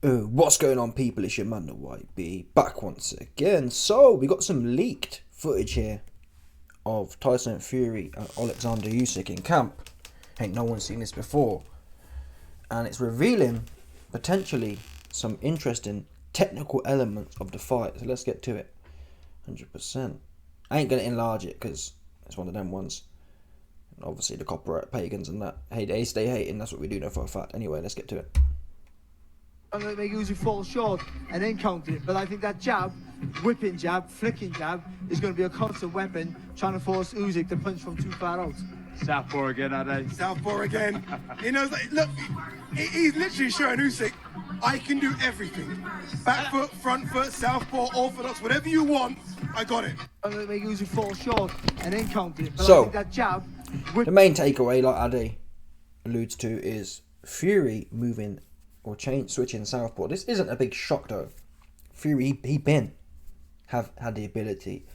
What's going on, people? It's your man, the White Bee, back once again. So, we got some leaked footage here of Tyson Fury and Oleksandr Usyk in camp. Ain't no one seen this before. And it's revealing, potentially, some interesting technical elements of the fight. So, let's get to it. 100%. I ain't going to enlarge it, because it's one of them ones. And obviously, the copyright pagans and that. Hey, they stay hating. That's what we do know for a fact. Anyway, let's get to it. I'm going to make Usyk fall short and then counter it. But I think that jab, whipping jab, flicking jab, is going to be a constant weapon trying to force Usyk to punch from too far out. Southpaw again, are they? Southpaw again. He knows, like, look, he's literally showing Usyk, I can do everything. Back foot, front foot, southpaw, orthodox, whatever you want, I got it. I'm going to make Usyk fall short and then counter it. But So, I think that jab, the main takeaway, like Adi alludes to, is Fury moving or switching southpaw. This isn't a big shock though. Fury, he have had the ability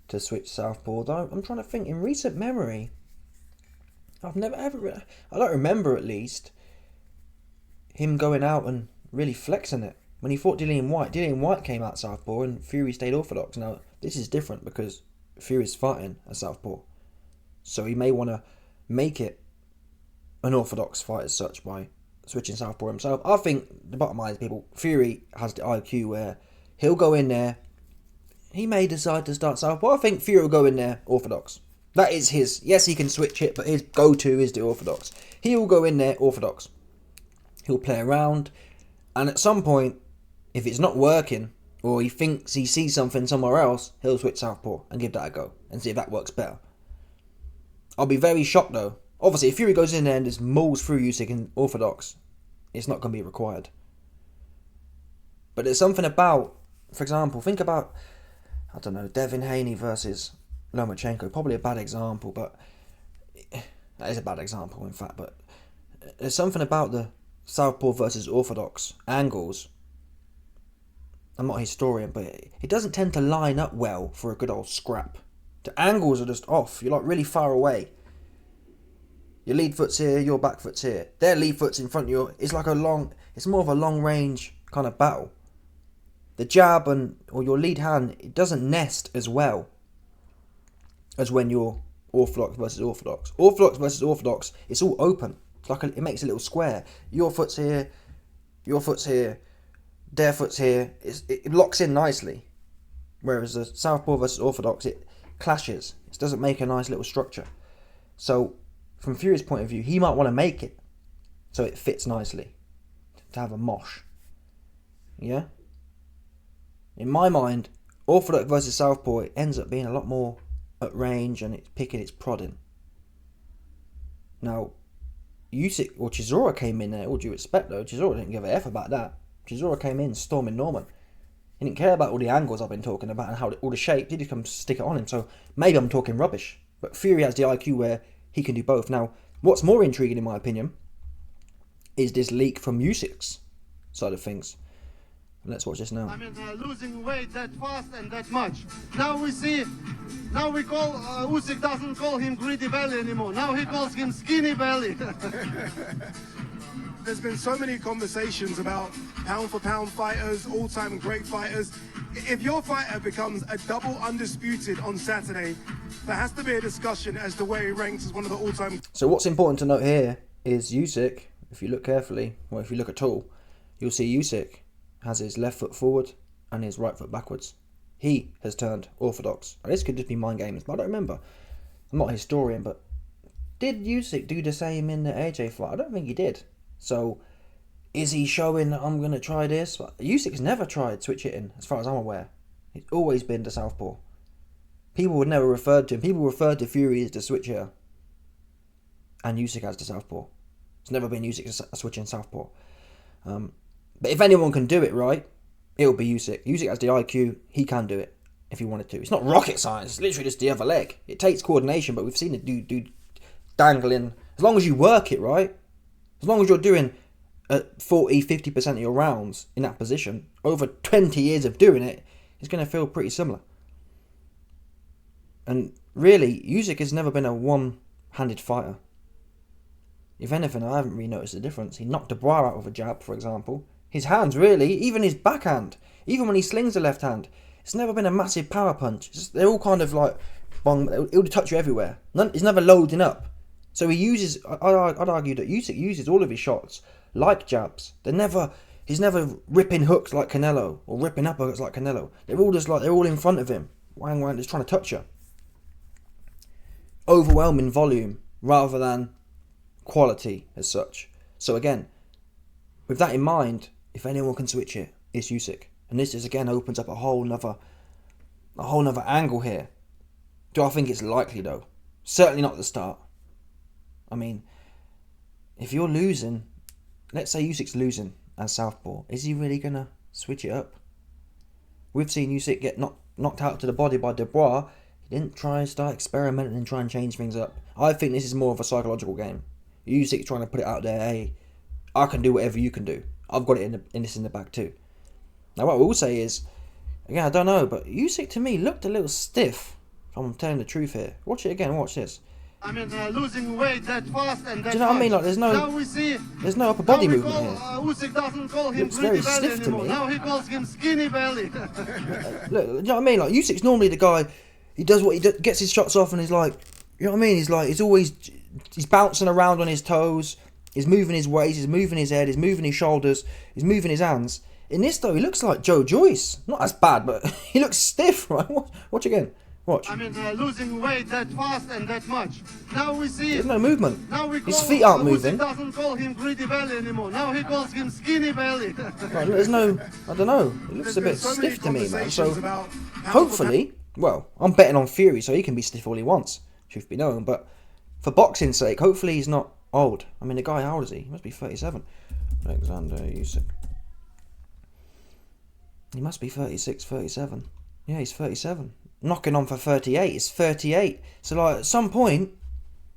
to switch southpaw. Though I'm trying to think, in recent memory, I've never ever, I don't remember at least, him going out and really flexing it. When he fought Dillian White came out southpaw and Fury stayed orthodox. Now this is different because Fury's fighting a southpaw, so he may want to make it an orthodox fight as such by switching southpaw himself. I think the bottom line is, people, Fury has the IQ where he'll go in there. He may decide to start southpaw. I think Fury will go in there orthodox. That is his. Yes, he can switch it, but his go-to is the orthodox. He will go in there orthodox. He'll play around, and at some point, if it's not working or he thinks he sees something somewhere else, he'll switch southpaw and give that a go and see if that works better. I'll be very shocked though. Obviously, if Fury goes in there and just mauls through Usyk in orthodox, it's not going to be required. But there's something about, for example, think about, I don't know, Devin Haney versus Lomachenko. Probably a bad example, but that is a bad example, in fact. But there's something about the southpaw versus orthodox angles. I'm not a historian, but it doesn't tend to line up well for a good old scrap. The angles are just off. You're like really far away. Your lead foot's here, your back foot's here. Their lead foot's in front of you. It's like it's more of a long range kind of battle. The jab or your lead hand, it doesn't nest as well as when you're orthodox versus orthodox. Orthodox versus orthodox, it's all open. It's like it makes a little square. Your foot's here, their foot's here. It locks in nicely. Whereas the southpaw versus orthodox, it clashes. It doesn't make a nice little structure. So, from Fury's point of view, he might want to make it so it fits nicely to have a mosh. Yeah? In my mind, orthodox versus southpaw, it ends up being a lot more at range and it's picking, it's prodding. Now, Usyk or Chisora came in there, all due respect though, Chisora didn't give a F about that. Chisora came in storming Norman. He didn't care about all the angles I've been talking about and how all the shapes. He just come stick it on him. So maybe I'm talking rubbish. But Fury has the IQ where he can do both. Now, what's more intriguing in my opinion is this leak from Usyk's side of things. Let's watch this now. I mean, losing weight that fast and that much. Now we call, Usyk doesn't call him greedy belly anymore. Now he calls him skinny belly. There's been so many conversations about pound for pound fighters, all-time great fighters. If your fighter becomes a double undisputed on Saturday, there has to be a discussion as to where he ranks as one of the all-time. So what's important to note here is Usyk, if you look carefully, or if you look at all, you'll see Usyk has his left foot forward and his right foot backwards. He has turned orthodox. Now, this could just be mind games, but I don't remember. I'm not a historian, but did Usyk do the same in the AJ fight? I don't think he did. So, is he showing that I'm going to try this? But Usyk's never tried switch hitting, as far as I'm aware. He's always been the southpaw. People would never refer to him. People referred to Fury as the switch hitter. And Usyk as the southpaw. It's never been Usyk switching southpaw. But if anyone can do it right, it'll be Usyk. Usyk has the IQ. He can do it if he wanted to. It's not rocket science. It's literally just the other leg. It takes coordination, but we've seen it do dangling. As long as you work it right, as long as you're doing 40-50% of your rounds in that position, over 20 years of doing it, it's going to feel pretty similar. And really, Usyk has never been a one-handed fighter. If anything, I haven't really noticed a difference. He knocked Dubois out with a jab, for example. His hands, really, even his backhand, even when he slings the left hand, it's never been a massive power punch. They're all kind of like, bong, it'll touch you everywhere. It's never loading up. So he uses, I'd argue that Usyk uses all of his shots like jabs. He's never ripping hooks like Canelo or ripping uppercuts like Canelo. They're all just like, they're all in front of him. Wang Wang just trying to touch you. Overwhelming volume rather than quality as such. So again, with that in mind, if anyone can switch it, it's Usyk. And this just again opens up a whole nother angle here. Do I think it's likely though? Certainly not at the start. I mean, if you're losing, let's say Usyk's losing as southpaw, is he really gonna switch it up? We've seen Usyk get knocked out to the body by Dubois. He didn't try and start experimenting and try and change things up. I think this is more of a psychological game. Usyk's trying to put it out there, hey, I can do whatever you can do. I've got it in the bag too. Now what I will say is, again, I don't know, but Usyk to me looked a little stiff, if I'm telling the truth here. Watch it again, watch this. I mean, losing weight that fast and that Do you know what I mean? Like, there's no upper body movement here. Usyk doesn't call him Looks very pretty belly stiff to anymore. me. Now he calls him skinny belly. Look, do you know what I mean? Like, Usyk's normally the guy, he does what he does, gets his shots off and he's like, you know what I mean? He's bouncing around on his toes, he's moving his waist, he's moving his head, he's moving his shoulders, he's moving his hands. In this though, he looks like Joe Joyce. Not as bad, but he looks stiff, right? Watch again. Watch. I mean, losing weight that fast and that much. Now we see. There's no movement. Now His feet aren't moving. Usyk doesn't call him greedy belly anymore. Now he calls him skinny belly. Right, there's no, I don't know. It looks a bit stiff to me, man. So hopefully, well, I'm betting on Fury, so he can be stiff all he wants. Truth be known, but for boxing's sake, hopefully he's not old. I mean, the guy, how old is he? He must be 37. Oleksandr Usyk. He must be 36, 37. Yeah, he's 37. Knocking on for 38. It's 38. So, like, at some point,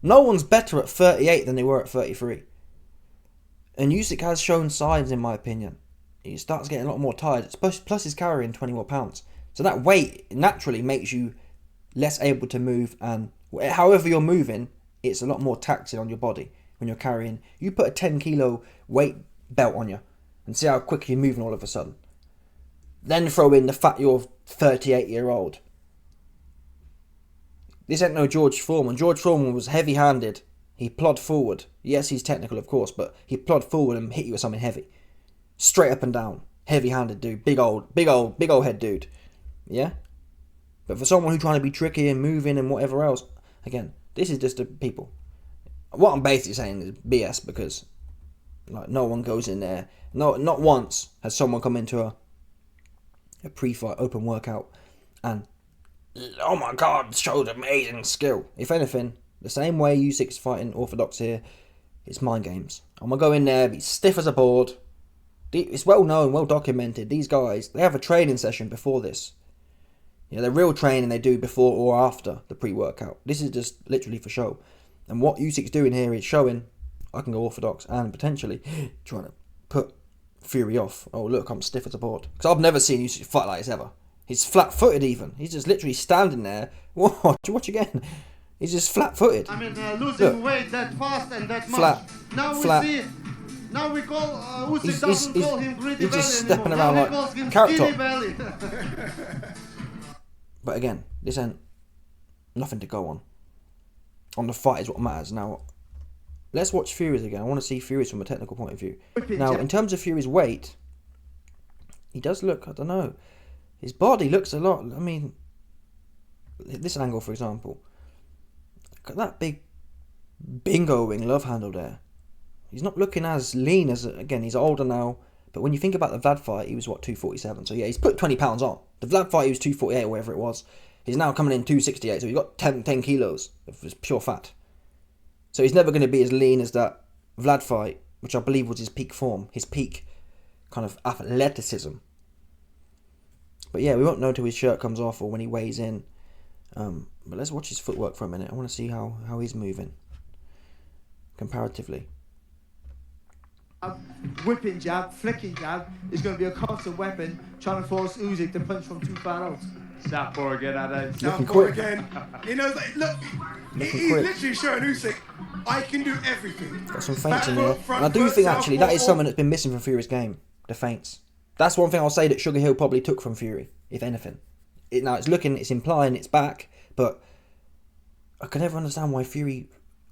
no one's better at 38 than they were at 33. And Usyk has shown signs, in my opinion. He starts getting a lot more tired. Plus, he's carrying 20 more pounds. So that weight naturally makes you less able to move. And however you're moving, it's a lot more taxing on your body when you're carrying. You put a 10 kilo weight belt on you and see how quick you're moving all of a sudden. Then throw in the fact you're 38-year-old. This ain't no George Foreman. George Foreman was heavy-handed. He plod forward. Yes, he's technical, of course, but he plod forward and hit you with something heavy. Straight up and down. Heavy-handed dude. Big old head dude. Yeah? But for someone who's trying to be tricky and moving and whatever else, again, this is just the people. What I'm basically saying is BS because like no one goes in there. No, not once has someone come into a pre-fight open workout and oh my god, showed amazing skill. If anything, the same way Usyk's fighting orthodox here, it's mind games. I'm gonna go in there, be stiff as a board. It's well known, well documented. These guys, they have a training session before this. You know, the real training they do before or after the pre-workout. This is just literally for show. And what Usyk's doing here is showing I can go orthodox and potentially trying to put Fury off. Oh look, I'm stiff as a board. Because I've never seen Usyk fight like this ever. He's flat-footed even. He's just literally standing there. Watch again. He's just flat-footed. I mean, losing weight that fast and that much. Now we see. Now we call Usyk doesn't call him greedy belly anymore. He's just stepping now around he calls him like carrot skinny top. belly. But again, this ain't nothing to go on. On the fight is what matters. Now, let's watch Fury's again. I want to see Fury's from a technical point of view. Now, in terms of Fury's weight, he does look, I don't know. His body looks a lot, I mean, this angle, for example. Look at that big bingo-wing love handle there. He's not looking as lean as, again, he's older now. But when you think about the Vlad fight, he was, what, 247? So, yeah, he's put 20 pounds on. The Vlad fight, he was 248 or whatever it was. He's now coming in 268, so he's got 10 kilos of pure fat. So he's never going to be as lean as that Vlad fight, which I believe was his peak form, his peak kind of athleticism. But yeah, we won't know until his shirt comes off or when he weighs in. But let's watch his footwork for a minute. I want to see how he's moving comparatively. Whipping jab, flicking jab is going to be a constant weapon trying to force Usyk to punch from too far out. Southpaw again, Ade. Southpaw again. You know, look, he's literally showing Usyk, I can do everything. Got some feints in Back there. foot, front And I do foot, think actually that is southpaw. something that's been missing from Fury's game. the feints. That's one thing I'll say that Sugar Hill probably took from Fury, if anything. It's implying it's back, but I can never understand why Fury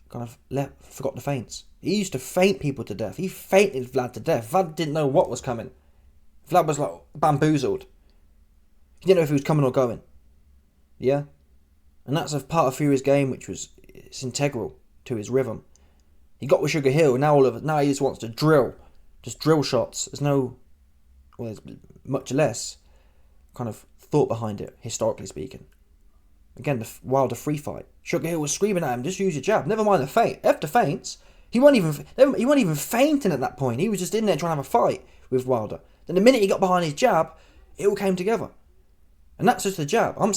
kind of forgot the feints. He used to feint people to death. He feinted Vlad to death. Vlad didn't know what was coming. Vlad was like bamboozled. He didn't know if he was coming or going. Yeah? And that's a part of Fury's game which was it's integral to his rhythm. He got with Sugar Hill, and now he just wants to drill. Just drill shots. There's much less kind of thought behind it, historically speaking. Again, the Wilder free fight. Sugar Hill was screaming at him, just use your jab. Never mind the feint. After feints, he wasn't even feinting at that point. He was just in there trying to have a fight with Wilder. Then the minute he got behind his jab, it all came together. And that's just the jab. I'm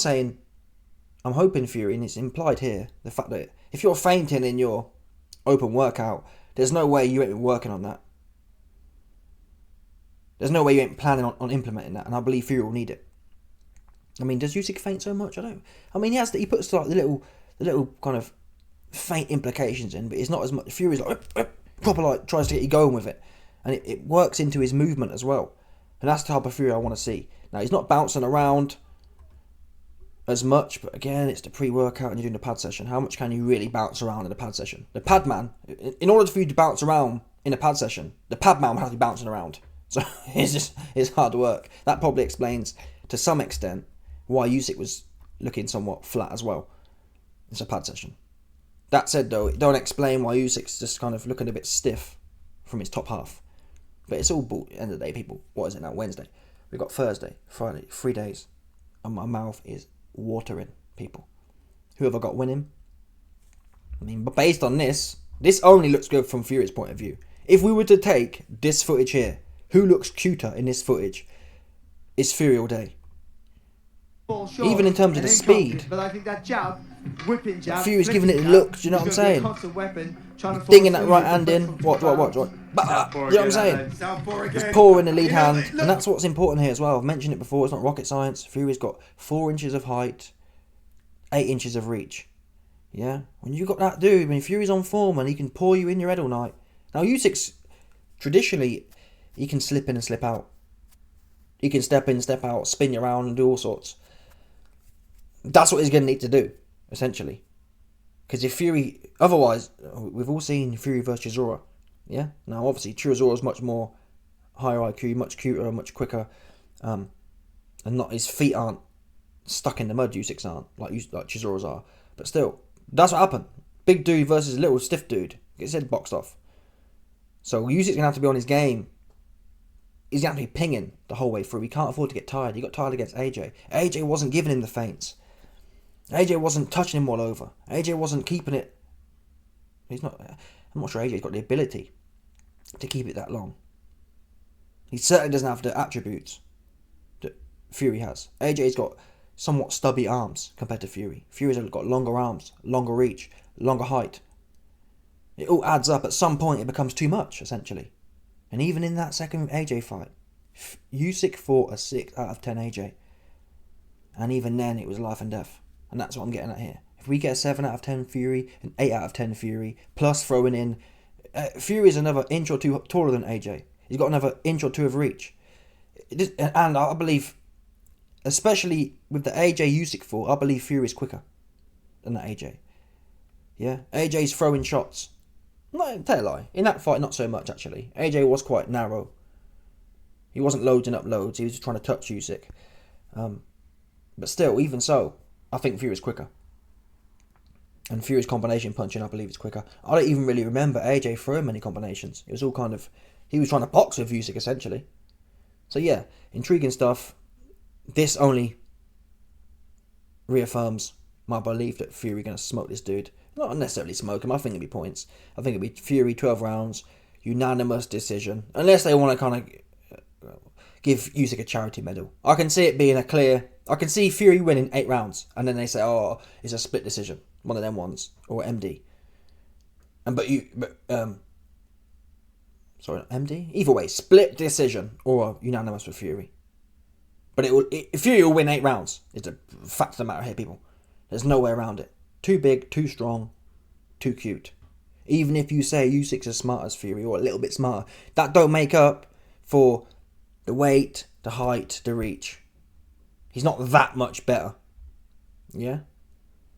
hoping Fury, and it's implied here, the fact that if you're feinting in your open workout, there's no way you ain't been working on that. There's no way you ain't planning on implementing that, and I believe Fury will need it. I mean, does Usyk feint so much? He puts like the little kind of feint implications in, but it's not as much. Fury's like proper like tries to get you going with it, and it works into his movement as well. And that's the type of Fury I want to see. Now he's not bouncing around as much, but again, it's the pre-workout and you're doing the pad session. How much can you really bounce around in the pad session? The pad man, in order for you to bounce around in a pad session, the pad man will have to be bouncing around. So it's hard work. That probably explains to some extent why Usyk was looking somewhat flat as well. It's a pad session. That said though, it don't explain why Usyk's just kind of looking a bit stiff from his top half. But it's all bull. End of the day, people. What is it now? Wednesday. We've got Thursday, Friday, 3 days. And my mouth is watering, people. Whoever got winning. But based on this only looks good from Fury's point of view. If we were to take this footage here, who looks cuter in this footage? It's Fury all day. Even in terms of the speed. But I think that jab, whipping jab, Fury's giving it a look, do you know what I'm saying? Dinging that right hand in. What? You know what I'm saying? Just pouring the lead hand. And that's what's important here as well. I've mentioned it before, it's not rocket science. Fury's got 4 inches of height, 8 inches of reach. Yeah? When you got that dude, when Fury's on form and he can pour you in your head all night. Now Usyk's, traditionally, he can slip in and slip out. He can step in, step out, spin you around and do all sorts. That's what he's going to need to do, essentially. Because if Fury... Otherwise, we've all seen Fury versus Chisora. Yeah? Now, obviously, Chisora's much more higher IQ, much cuter, much quicker. And not his feet aren't stuck in the mud, Usyk's aren't, like Chisora's are. But still, that's what happened. Big dude versus little stiff dude. Gets his head boxed off. So Usyk's going to have to be on his game. He's going to have to be pinging the whole way through. He can't afford to get tired. He got tired against AJ. AJ wasn't giving him the feints. AJ wasn't touching him all over. AJ wasn't keeping it. I'm not sure AJ's got the ability to keep it that long. He certainly doesn't have the attributes that Fury has. AJ's got somewhat stubby arms compared to Fury. Fury's got longer arms, longer reach, longer height. It all adds up. At some point, it becomes too much, essentially. And even in that second AJ fight, Usyk fought a 6 out of 10 AJ. And even then, it was life and death. And that's what I'm getting at here. If we get a 7 out of 10 Fury, an 8 out of 10 Fury, plus throwing in... Fury's another inch or two taller than AJ. He's got another inch or two of reach. And I believe, especially with the AJ Usyk fight, I believe Fury's quicker than that AJ. Yeah? AJ's throwing shots. No, tell a lie. In that fight, not so much, actually. AJ was quite narrow. He wasn't loading up loads. He was just trying to touch Usyk. But still, even so, I think Fury's quicker. And Fury's combination punching, I believe, is quicker. I don't even really remember AJ throwing many combinations. It was all kind of... He was trying to box with Usyk, essentially. So yeah, intriguing stuff. This only reaffirms my belief that Fury going to smoke this dude. Not necessarily smoke him, I think it'll be points. I think it'll be Fury, 12 rounds, unanimous decision. Unless they want to kind of give Usyk a charity medal. I can see it being a clear... I can see Fury winning 8 rounds, and then they say, oh, it's a split decision. One of them ones. Or MD. Sorry, not MD? Either way, split decision or unanimous with Fury. But Fury will win 8 rounds. It's a fact of the matter here, people. There's no way around it. Too big, too strong, too cute. Even if you say Usyk's as smart as Fury, or a little bit smarter, that don't make up for The weight, the height, the reach. He's not that much better. Yeah?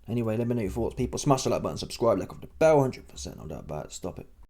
Anyway, let me know your thoughts, people. Smash the like button, subscribe, like off the bell, 100%. I'll do about it. Stop it.